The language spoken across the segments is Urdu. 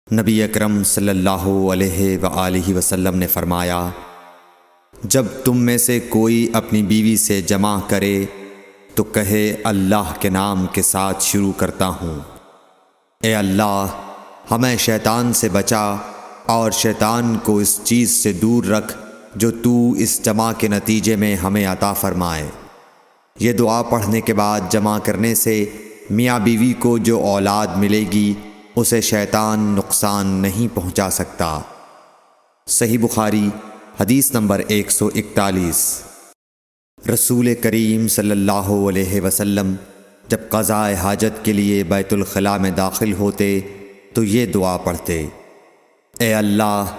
نبی اکرم صلی اللہ علیہ وآلہ وسلم نے فرمایا، جب تم میں سے کوئی اپنی بیوی سے جمع کرے تو کہے اللہ کے نام کے ساتھ شروع کرتا ہوں۔ اے اللہ، ہمیں شیطان سے بچا اور شیطان کو اس چیز سے دور رکھ جو تو اس جمع کے نتیجے میں ہمیں عطا فرمائے۔ یہ دعا پڑھنے کے بعد جمع کرنے سے میاں بیوی کو جو اولاد ملے گی اسے شیطان نقصان نہیں پہنچا سکتا۔ صحیح بخاری حدیث نمبر 141۔ رسول کریم صلی اللہ علیہ وسلم جب قضاء حاجت کے لیے بیت الخلاء میں داخل ہوتے تو یہ دعا پڑھتے، اے اللہ،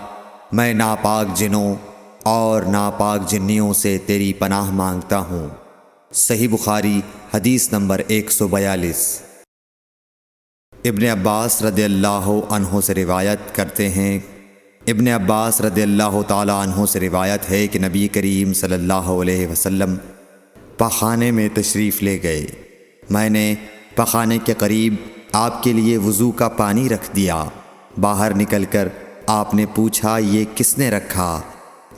میں ناپاک جنوں اور ناپاک جنیوں سے تیری پناہ مانگتا ہوں۔ صحیح بخاری حدیث نمبر 142۔ ابن عباس رضی اللہ عنہ سے روایت کرتے ہیں، ابن عباس رضی اللہ تعالی عنہ سے روایت ہے کہ نبی کریم صلی اللہ علیہ وسلم پاخانے میں تشریف لے گئے۔ میں نے پاخانے کے قریب آپ کے لیے وضو کا پانی رکھ دیا۔ باہر نکل کر آپ نے پوچھا، یہ کس نے رکھا؟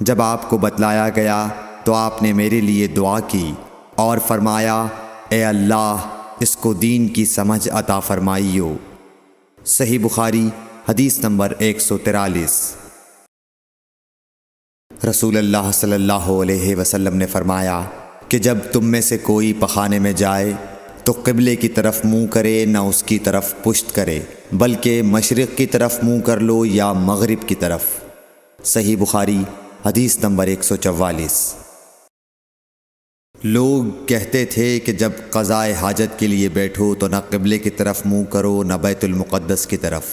جب آپ کو بتلایا گیا تو آپ نے میرے لیے دعا کی اور فرمایا، اے اللہ، اس کو دین کی سمجھ عطا فرمائیو۔ صحیح بخاری حدیث نمبر 143۔ رسول اللہ صلی اللہ علیہ وسلم نے فرمایا کہ جب تم میں سے کوئی پخانے میں جائے تو قبلے کی طرف منہ کرے، نہ اس کی طرف پشت کرے، بلکہ مشرق کی طرف منہ کر لو یا مغرب کی طرف۔ صحیح بخاری حدیث نمبر 144۔ لوگ کہتے تھے کہ جب قضاء حاجت کے لیے بیٹھو تو نہ قبلے کی طرف منہ کرو نہ بیت المقدس کی طرف۔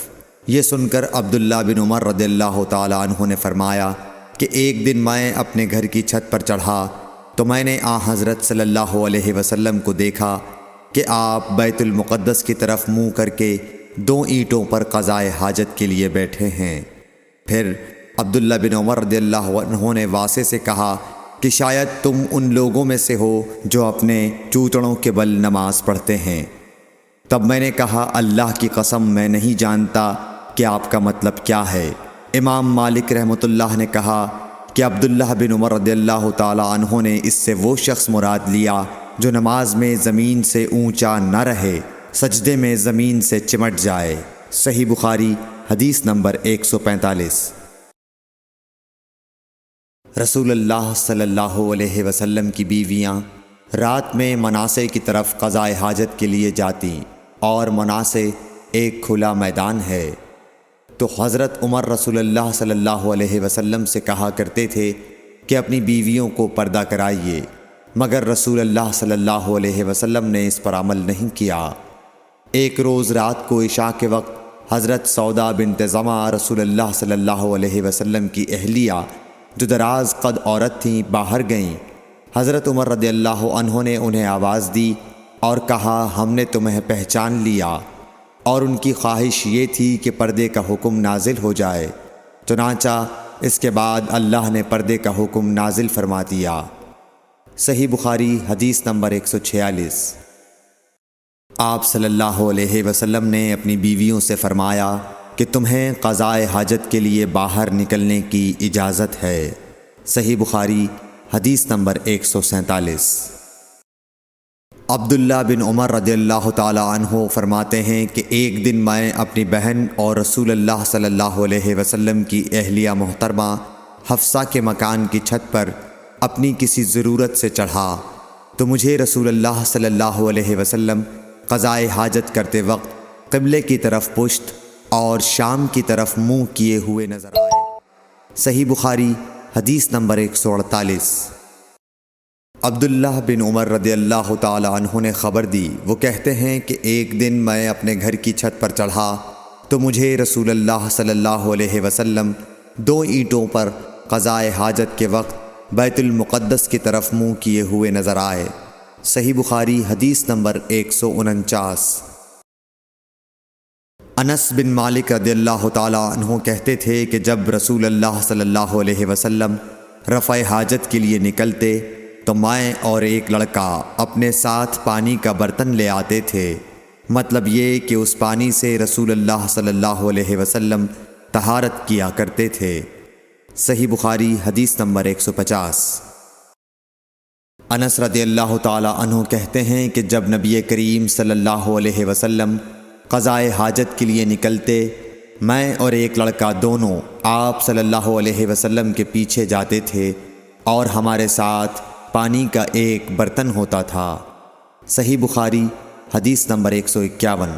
یہ سن کر عبداللہ بن عمر رضی اللہ تعالی عنہ نے فرمایا کہ ایک دن میں اپنے گھر کی چھت پر چڑھا تو میں نے حضرت صلی اللہ علیہ وسلم کو دیکھا کہ آپ بیت المقدس کی طرف منہ کر کے 2 اینٹوں پر قضاء حاجت کے لیے بیٹھے ہیں۔ پھر عبداللہ بن عمر رضی اللہ عنہ نے واسع سے کہا کہ شاید تم ان لوگوں میں سے ہو جو اپنے چوتڑوں کے بل نماز پڑھتے ہیں۔ تب میں نے کہا، اللہ کی قسم میں نہیں جانتا کہ آپ کا مطلب کیا ہے۔ امام مالک رحمۃ اللہ نے کہا کہ عبداللہ بن عمر رضی اللہ تعالی عنہ نے اس سے وہ شخص مراد لیا جو نماز میں زمین سے اونچا نہ رہے، سجدے میں زمین سے چمٹ جائے۔ صحیح بخاری حدیث نمبر 145۔ رسول اللہ صلی اللہ علیہ وسلم کی بیویاں رات میں مناصے کی طرف قضاء حاجت کے لیے جاتیں، اور مناصے ایک کھلا میدان ہے۔ تو حضرت عمر رسول اللہ صلی اللہ علیہ وسلم سے کہا کرتے تھے کہ اپنی بیویوں کو پردہ کرائیے، مگر رسول اللہ صلی اللہ علیہ وسلم نے اس پر عمل نہیں کیا۔ ایک روز رات کو عشاء کے وقت حضرت سودا بنت زمعہ رسول اللہ صلی اللہ علیہ وسلم کی اہلیہ جو دراز قد عورت تھیں باہر گئیں۔ حضرت عمر رضی اللہ عنہ نے انہیں آواز دی اور کہا، ہم نے تمہیں پہچان لیا، اور ان کی خواہش یہ تھی کہ پردے کا حکم نازل ہو جائے۔ چنانچہ اس کے بعد اللہ نے پردے کا حکم نازل فرما دیا۔ صحیح بخاری حدیث نمبر 146۔ آپ صلی اللہ علیہ وسلم نے اپنی بیویوں سے فرمایا کہ تمہیں قضاء حاجت کے لیے باہر نکلنے کی اجازت ہے۔ صحیح بخاری حدیث نمبر 147۔ عبداللہ بن عمر رضی اللہ تعالی عنہ فرماتے ہیں کہ ایک دن میں اپنی بہن اور رسول اللہ صلی اللہ علیہ وسلم کی اہلیہ محترمہ حفصہ کے مکان کی چھت پر اپنی کسی ضرورت سے چڑھا تو مجھے رسول اللہ صلی اللہ علیہ وسلم قضاء حاجت کرتے وقت قبلے کی طرف پشت اور شام کی طرف منہ کیے ہوئے نظر آئے۔ صحیح بخاری حدیث نمبر 148۔ عبداللہ بن عمر رضی اللہ تعالی عنہ نے خبر دی، وہ کہتے ہیں کہ ایک دن میں اپنے گھر کی چھت پر چڑھا تو مجھے رسول اللہ صلی اللہ علیہ وسلم 2 اینٹوں پر قضاء حاجت کے وقت بیت المقدس کی طرف منہ کیے ہوئے نظر آئے۔ صحیح بخاری حدیث نمبر 149۔ انس بن مالک رضی اللہ تعالی عنہ کہتے تھے کہ جب رسول اللہ صلی اللہ علیہ وسلم رفع حاجت کے لیے نکلتے تو میں اور ایک لڑکا اپنے ساتھ پانی کا برتن لے آتے تھے۔ مطلب یہ کہ اس پانی سے رسول اللہ صلی اللہ علیہ وسلم طہارت کیا کرتے تھے۔ صحیح بخاری حدیث نمبر 150۔ انس رضی اللہ تعالی عنہ کہتے ہیں کہ جب نبی کریم صلی اللہ علیہ وسلم قضائے حاجت کے لیے نکلتے، میں اور ایک لڑکا دونوں آپ صلی اللہ علیہ وسلم کے پیچھے جاتے تھے اور ہمارے ساتھ پانی کا ایک برتن ہوتا تھا۔ صحیح بخاری حدیث نمبر 151۔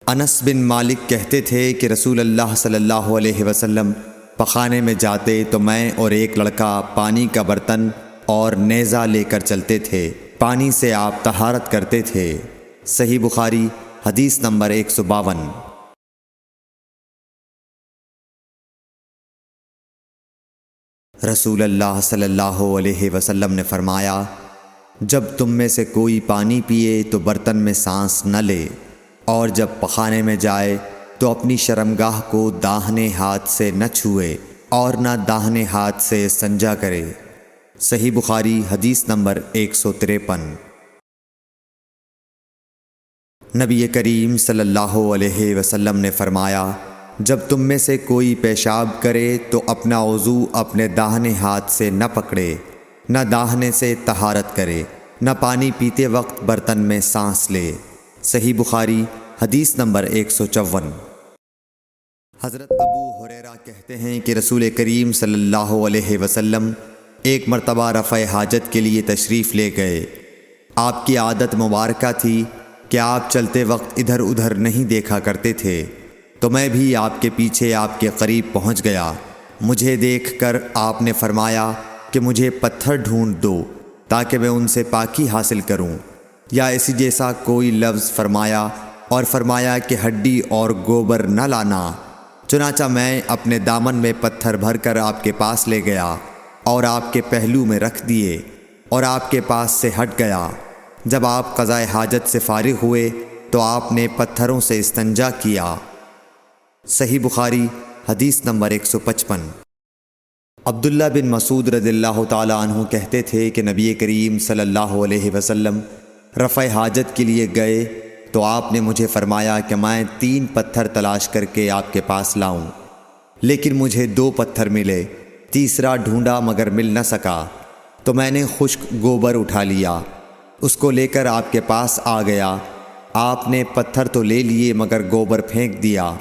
انس بن مالک کہتے تھے کہ رسول اللہ صلی اللہ علیہ وسلم پخانے میں جاتے تو میں اور ایک لڑکا پانی کا برتن اور نیزہ لے کر چلتے تھے، پانی سے آپ طہارت کرتے تھے۔ صحیح بخاری حدیث نمبر 152۔ رسول اللہ صلی اللہ علیہ وسلم نے فرمایا، جب تم میں سے کوئی پانی پیے تو برتن میں سانس نہ لے، اور جب پخانے میں جائے تو اپنی شرمگاہ کو داہنے ہاتھ سے نہ چھوئے اور نہ داہنے ہاتھ سے استنجا کرے۔ صحیح بخاری حدیث نمبر 153۔ نبی کریم صلی اللہ علیہ وسلم نے فرمایا، جب تم میں سے کوئی پیشاب کرے تو اپنا وضو اپنے داہنے ہاتھ سے نہ پکڑے، نہ داہنے سے طہارت کرے، نہ پانی پیتے وقت برتن میں سانس لے۔ صحیح بخاری حدیث نمبر 154۔ حضرت ابو ہریرہ کہتے ہیں کہ رسول کریم صلی اللہ علیہ وسلم ایک مرتبہ رفع حاجت کے لیے تشریف لے گئے۔ آپ کی عادت مبارکہ تھی کہ آپ چلتے وقت ادھر ادھر نہیں دیکھا کرتے تھے، تو میں بھی آپ کے پیچھے آپ کے قریب پہنچ گیا۔ مجھے دیکھ کر آپ نے فرمایا کہ مجھے پتھر ڈھونڈ دو تاکہ میں ان سے پاکی حاصل کروں، یا اسی جیسا کوئی لفظ فرمایا، اور فرمایا کہ ہڈی اور گوبر نہ لانا۔ چنانچہ میں اپنے دامن میں پتھر بھر کر آپ کے پاس لے گیا اور آپ کے پہلو میں رکھ دیے اور آپ کے پاس سے ہٹ گیا۔ جب آپ قضائے حاجت سے فارغ ہوئے تو آپ نے پتھروں سے استنجا کیا۔ صحیح بخاری حدیث نمبر 155۔ عبداللہ بن مسعود رضی اللہ تعالی عنہ کہتے تھے کہ نبی کریم صلی اللہ علیہ وسلم رفع حاجت کے لیے گئے تو آپ نے مجھے فرمایا کہ میں 3 پتھر تلاش کر کے آپ کے پاس لاؤں، لیکن مجھے 2 پتھر ملے، تیسرا ڈھونڈا مگر مل نہ سکا، تو میں نے خشک گوبر اٹھا لیا، اس کو لے کر آپ کے پاس آ گیا۔ آپ نے پتھر تو لے لیے مگر گوبر پھینک دیا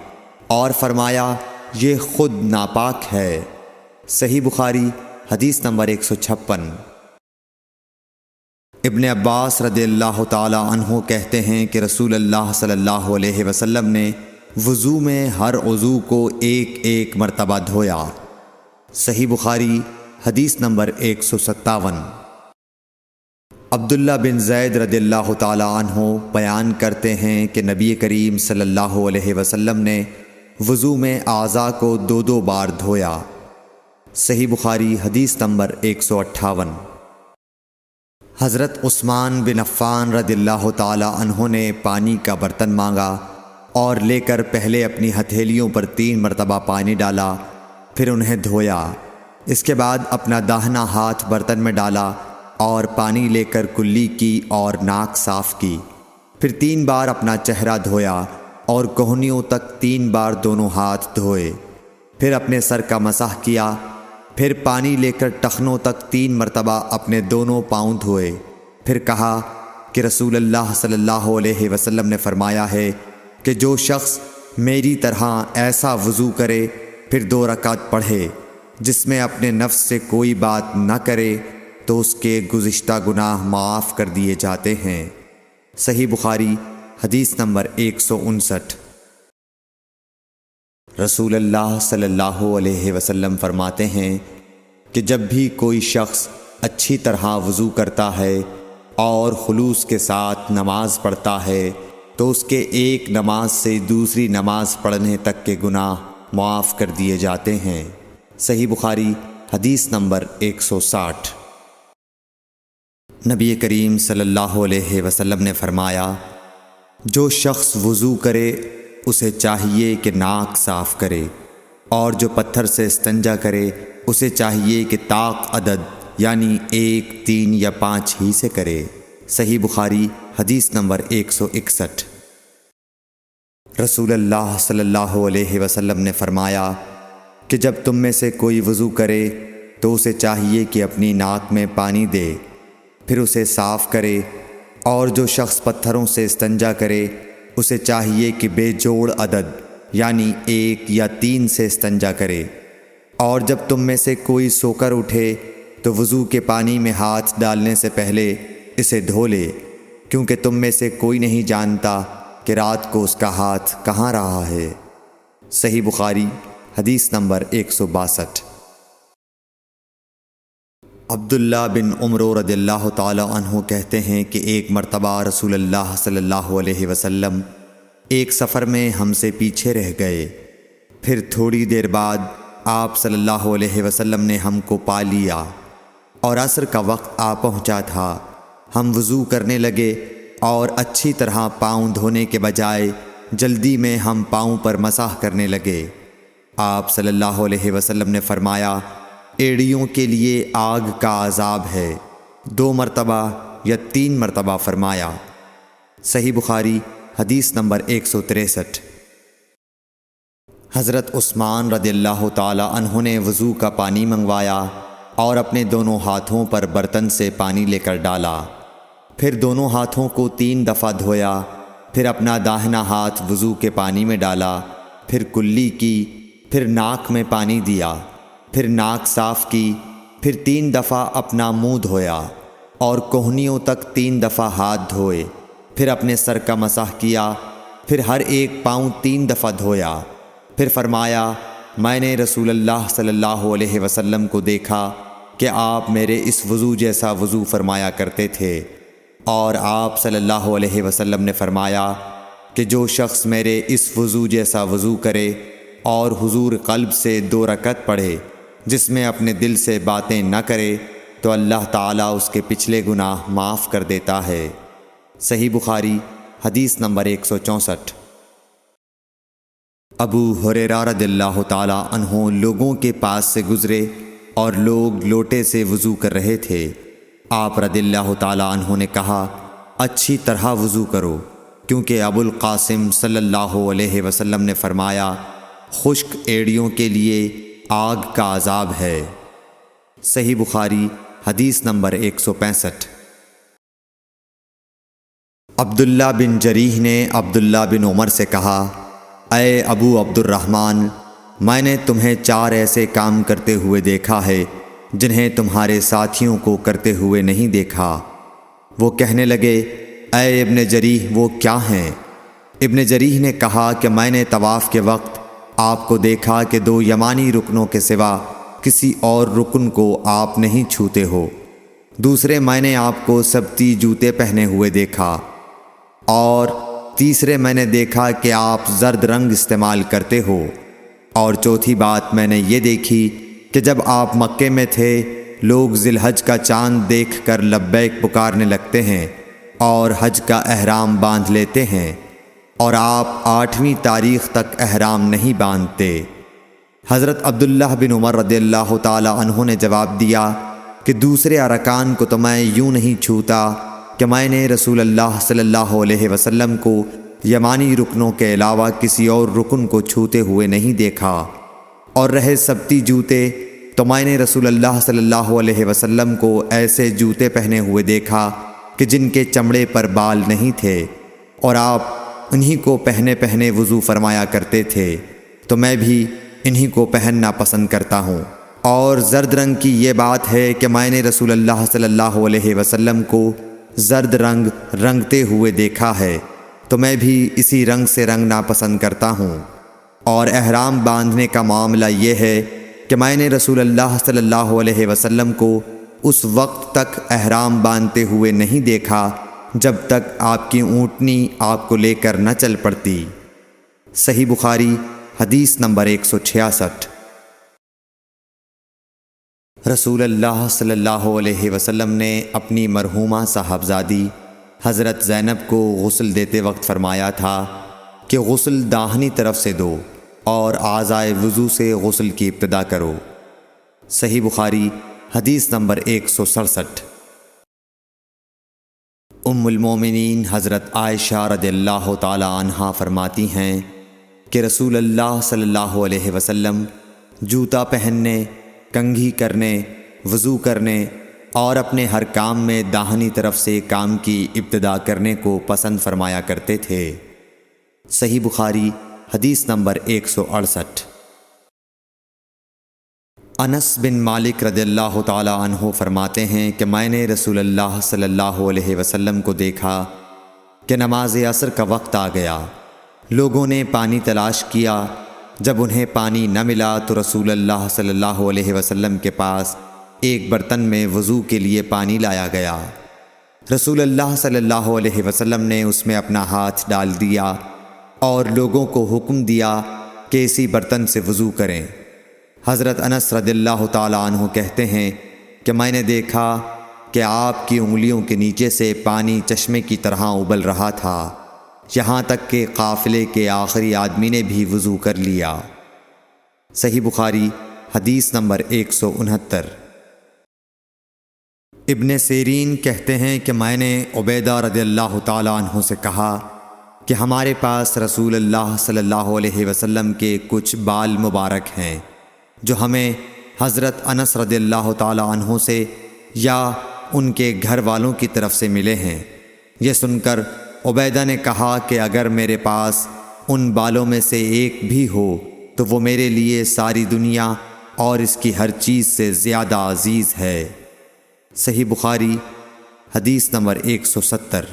اور فرمایا یہ خود ناپاک ہے۔ صحیح بخاری حدیث نمبر 156۔ ابن عباس رضی اللہ تعالی عنہ کہتے ہیں کہ رسول اللہ صلی اللہ علیہ وسلم نے وضو میں ہر عضو کو ایک ایک مرتبہ دھویا۔ صحیح بخاری حدیث نمبر 157۔ عبداللہ بن زید رضی اللہ تعالی عنہ بیان کرتے ہیں کہ نبی کریم صلی اللہ علیہ وسلم نے وضو میں اعضاء کو 2 بار دھویا۔ صحیح بخاری حدیث نمبر 158۔ حضرت عثمان بن عفان رضی اللہ تعالی عنہ نے پانی کا برتن مانگا اور لے کر پہلے اپنی ہتھیلیوں پر 3 مرتبہ پانی ڈالا، پھر انہیں دھویا۔ اس کے بعد اپنا داہنا ہاتھ برتن میں ڈالا اور پانی لے کر کلی کی اور ناک صاف کی، پھر 3 بار اپنا چہرہ دھویا اور کوہنیوں تک 3 بار دونوں ہاتھ دھوئے، پھر اپنے سر کا مسح کیا، پھر پانی لے کر ٹخنوں تک 3 مرتبہ اپنے دونوں پاؤں دھوئے، پھر کہا کہ رسول اللہ صلی اللہ علیہ وسلم نے فرمایا ہے کہ جو شخص میری طرح ایسا وضو کرے پھر 2 رکعت پڑھے جس میں اپنے نفس سے کوئی بات نہ کرے تو اس کے گزشتہ گناہ معاف کر دیے جاتے ہیں۔ صحیح بخاری حدیث نمبر 159۔ رسول اللہ صلی اللہ علیہ وسلم فرماتے ہیں کہ جب بھی کوئی شخص اچھی طرح وضو کرتا ہے اور خلوص کے ساتھ نماز پڑھتا ہے تو اس کے ایک نماز سے دوسری نماز پڑھنے تک کے گناہ معاف کر دیے جاتے ہیں۔ صحیح بخاری حدیث نمبر 160۔ نبی کریم صلی اللہ علیہ وسلم نے فرمایا، جو شخص وضو کرے اسے چاہیے کہ ناک صاف کرے، اور جو پتھر سے استنجا کرے اسے چاہیے کہ طاق عدد یعنی 1، 3 یا 5 ہی سے کرے۔ صحیح بخاری حدیث نمبر 161۔ رسول اللہ صلی اللہ علیہ وسلم نے فرمایا کہ جب تم میں سے کوئی وضو کرے تو اسے چاہیے کہ اپنی ناک میں پانی دے، پھر اسے صاف کرے، اور جو شخص پتھروں سے استنجا کرے اسے چاہیے کہ بے جوڑ عدد یعنی 1 یا 3 سے استنجا کرے، اور جب تم میں سے کوئی سو کر اٹھے تو وضو کے پانی میں ہاتھ ڈالنے سے پہلے اسے دھو لے، کیونکہ تم میں سے کوئی نہیں جانتا کہ رات کو اس کا ہاتھ کہاں رہا ہے۔ صحیح بخاری حدیث نمبر 162۔ عبداللہ بن عمر رضی اللہ تعالی عنہ کہتے ہیں کہ ایک مرتبہ رسول اللہ صلی اللہ علیہ وسلم ایک سفر میں ہم سے پیچھے رہ گئے، پھر تھوڑی دیر بعد آپ صلی اللہ علیہ وسلم نے ہم کو پا لیا اور عصر کا وقت آ پہنچا تھا۔ ہم وضو کرنے لگے اور اچھی طرح پاؤں دھونے کے بجائے جلدی میں ہم پاؤں پر مسح کرنے لگے۔ آپ صلی اللہ علیہ وسلم نے فرمایا، ایڑیوں کے لیے آگ کا عذاب ہے، 2 مرتبہ یا 3 مرتبہ فرمایا۔ صحیح بخاری حدیث نمبر 163۔ حضرت عثمان رضی اللہ تعالی عنہ نے وضو کا پانی منگوایا اور اپنے دونوں ہاتھوں پر برتن سے پانی لے کر ڈالا، پھر دونوں ہاتھوں کو 3 دفعہ دھویا، پھر اپنا داہنا ہاتھ وضو کے پانی میں ڈالا، پھر کلی کی، پھر ناک میں پانی دیا، پھر ناک صاف کی، پھر 3 دفعہ اپنا منہ دھویا اور کوہنیوں تک 3 دفعہ ہاتھ دھوئے، پھر اپنے سر کا مسح کیا، پھر ہر ایک پاؤں 3 دفعہ دھویا، پھر فرمایا، میں نے رسول اللہ صلی اللہ علیہ وسلم کو دیکھا کہ آپ میرے اس وضو جیسا وضو فرمایا کرتے تھے، اور آپ صلی اللہ علیہ وسلم نے فرمایا کہ جو شخص میرے اس وضو جیسا وضو کرے اور حضور قلب سے 2 رکعت پڑھے جس میں اپنے دل سے باتیں نہ کرے تو اللہ تعالیٰ اس کے پچھلے گناہ معاف کر دیتا ہے۔ صحیح بخاری حدیث نمبر 164۔ ابو ہریرہ رضی اللہ تعالی عنہ لوگوں کے پاس سے گزرے اور لوگ لوٹے سے وضو کر رہے تھے۔ آپ رضی اللہ تعالی عنہ نے کہا، اچھی طرح وضو کرو، کیونکہ ابو القاسم صلی اللہ علیہ وسلم نے فرمایا، خشک ایڑیوں کے لیے آگ کا عذاب ہے۔ صحیح بخاری حدیث نمبر 165۔ عبداللہ بن جریح نے عبداللہ بن عمر سے کہا، اے ابو عبد الرحمن، میں نے تمہیں 4 ایسے کام کرتے ہوئے دیکھا ہے جنہیں تمہارے ساتھیوں کو کرتے ہوئے نہیں دیکھا۔ وہ کہنے لگے، اے ابن جریح وہ کیا ہیں؟ ابن جریح نے کہا کہ میں نے طواف کے وقت آپ کو دیکھا کہ 2 یمانی رکنوں کے سوا کسی اور رکن کو آپ نہیں چھوتے ہو، دوسرے میں نے آپ کو سبتی جوتے پہنے ہوئے دیکھا، اور تیسرے میں نے دیکھا کہ آپ زرد رنگ استعمال کرتے ہو، اور چوتھی بات میں نے یہ دیکھی کہ جب آپ مکے میں تھے لوگ ذی الحج کا چاند دیکھ کر لبیک پکارنے لگتے ہیں اور حج کا احرام باندھ لیتے ہیں، اور آپ 8ویں تاریخ تک احرام نہیں باندھتے۔ حضرت عبداللہ بن عمر رضی اللہ تعالی عنہ نے جواب دیا کہ دوسرے ارکان کو تو میں یوں نہیں چھوتا کہ میں نے رسول اللہ صلی اللہ علیہ وسلم کو یمانی رکنوں کے علاوہ کسی اور رکن کو چھوتے ہوئے نہیں دیکھا، اور رہے سبتی جوتے تو میں نے رسول اللہ صلی اللہ علیہ وسلم کو ایسے جوتے پہنے ہوئے دیکھا کہ جن کے چمڑے پر بال نہیں تھے، اور آپ انہی کو پہنے پہنے وضو فرمایا کرتے تھے، تو میں بھی انہی کو پہننا پسند کرتا ہوں۔ اور زرد رنگ کی یہ بات ہے کہ میں نے رسول اللہ صلی اللہ علیہ وسلم کو زرد رنگ رنگتے ہوئے دیکھا ہے، تو میں بھی اسی رنگ سے رنگنا پسند کرتا ہوں۔ اور احرام باندھنے کا معاملہ یہ ہے کہ میں نے رسول اللہ صلی اللہ علیہ وسلم کو اس وقت تک احرام باندھتے ہوئے نہیں دیکھا جب تک آپ کی اونٹنی آپ کو لے کر نہ چل پڑتی۔ صحیح بخاری حدیث نمبر 166۔ رسول اللہ صلی اللہ علیہ وسلم نے اپنی مرحومہ صاحبزادی حضرت زینب کو غسل دیتے وقت فرمایا تھا کہ غسل داہنی طرف سے دو اور اعضائے وضو سے غسل کی ابتدا کرو۔ صحیح بخاری حدیث نمبر 167۔ ام المومنین حضرت عائشہ رضی اللہ تعالی عنہا فرماتی ہیں کہ رسول اللہ صلی اللہ علیہ وسلم جوتا پہننے، کنگھی کرنے، وضو کرنے اور اپنے ہر کام میں داہنی طرف سے کام کی ابتدا کرنے کو پسند فرمایا کرتے تھے۔ صحیح بخاری حدیث نمبر 168۔ انس بن مالک رضی اللہ تعالی عنہ فرماتے ہیں کہ میں نے رسول اللہ صلی اللہ علیہ وسلم کو دیکھا کہ نماز عصر کا وقت آ گیا۔ لوگوں نے پانی تلاش کیا، جب انہیں پانی نہ ملا تو رسول اللہ صلی اللہ علیہ وسلم کے پاس ایک برتن میں وضو کے لیے پانی لایا گیا۔ رسول اللہ صلی اللہ علیہ وسلم نے اس میں اپنا ہاتھ ڈال دیا اور لوگوں کو حکم دیا کہ اسی برتن سے وضو کریں۔ حضرت انس رضی اللہ تعالی عنہ کہتے ہیں کہ میں نے دیکھا کہ آپ کی انگلیوں کے نیچے سے پانی چشمے کی طرح ابل رہا تھا، یہاں تک کہ قافلے کے آخری آدمی نے بھی وضو کر لیا۔ صحیح بخاری حدیث نمبر 169۔ ابن سیرین کہتے ہیں کہ میں نے عبیدہ رضی اللہ تعالی عنہ سے کہا کہ ہمارے پاس رسول اللہ صلی اللہ علیہ وسلم کے کچھ بال مبارک ہیں جو ہمیں حضرت انس رضی اللہ تعالی عنہ سے یا ان کے گھر والوں کی طرف سے ملے ہیں۔ یہ سن کر عبیدہ نے کہا کہ اگر میرے پاس ان بالوں میں سے ایک بھی ہو تو وہ میرے لیے ساری دنیا اور اس کی ہر چیز سے زیادہ عزیز ہے۔ صحیح بخاری حدیث نمبر 170۔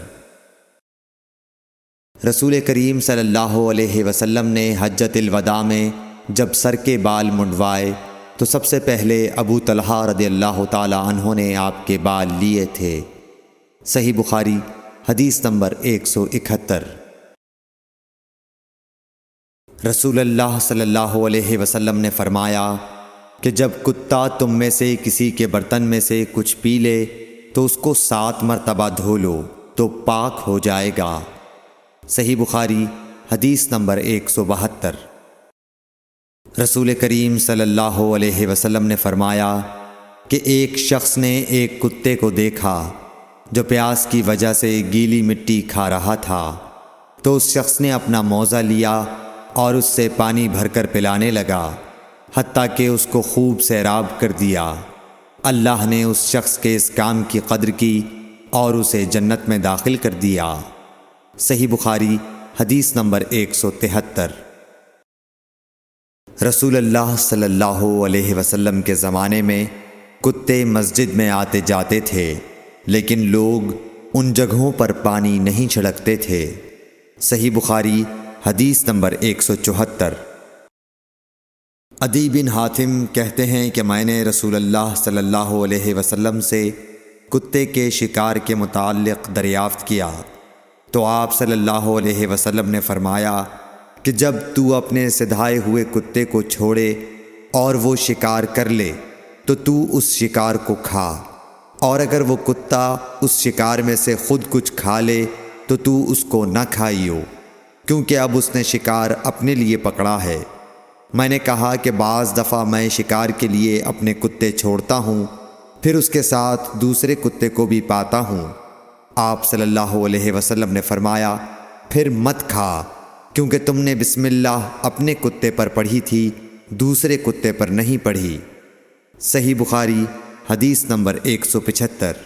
رسول کریم صلی اللہ علیہ وسلم نے حجۃ الوداع میں جب سر کے بال منڈوائے تو سب سے پہلے ابو طلحہ رضی اللہ تعالی عنہ نے آپ کے بال لیے تھے۔ صحیح بخاری حدیث نمبر 171۔ رسول اللہ صلی اللہ علیہ وسلم نے فرمایا کہ جب کتا تم میں سے کسی کے برتن میں سے کچھ پی لے تو اس کو 7 مرتبہ دھو لو تو پاک ہو جائے گا۔ صحیح بخاری حدیث نمبر 172۔ رسول کریم صلی اللہ علیہ وسلم نے فرمایا کہ ایک شخص نے ایک کتے کو دیکھا جو پیاس کی وجہ سے گیلی مٹی کھا رہا تھا، تو اس شخص نے اپنا موزہ لیا اور اس سے پانی بھر کر پلانے لگا حتیٰ کہ اس کو خوب سیراب کر دیا۔ اللہ نے اس شخص کے اس کام کی قدر کی اور اسے جنت میں داخل کر دیا۔ صحیح بخاری حدیث نمبر 173۔ رسول اللہ صلی اللہ علیہ وسلم کے زمانے میں کتے مسجد میں آتے جاتے تھے، لیکن لوگ ان جگہوں پر پانی نہیں چھڑکتے تھے۔ صحیح بخاری حدیث نمبر 174۔ عدی بن حاتم کہتے ہیں کہ میں نے رسول اللہ صلی اللہ علیہ وسلم سے کتے کے شکار کے متعلق دریافت کیا تو آپ صلی اللہ علیہ وسلم نے فرمایا کہ جب تو اپنے سدھائے ہوئے کتے کو چھوڑے اور وہ شکار کر لے تو اس شکار کو کھا، اور اگر وہ کتا اس شکار میں سے خود کچھ کھا لے تو اس کو نہ کھائیو، کیونکہ اب اس نے شکار اپنے لیے پکڑا ہے۔ میں نے کہا کہ بعض دفعہ میں شکار کے لیے اپنے کتے چھوڑتا ہوں، پھر اس کے ساتھ دوسرے کتے کو بھی پاتا ہوں۔ آپ صلی اللہ علیہ وسلم نے فرمایا پھر مت کھا، کیونکہ تم نے بسم اللہ اپنے کتے پر پڑھی تھی، دوسرے کتے پر نہیں پڑھی۔ صحیح بخاری حدیث نمبر 175۔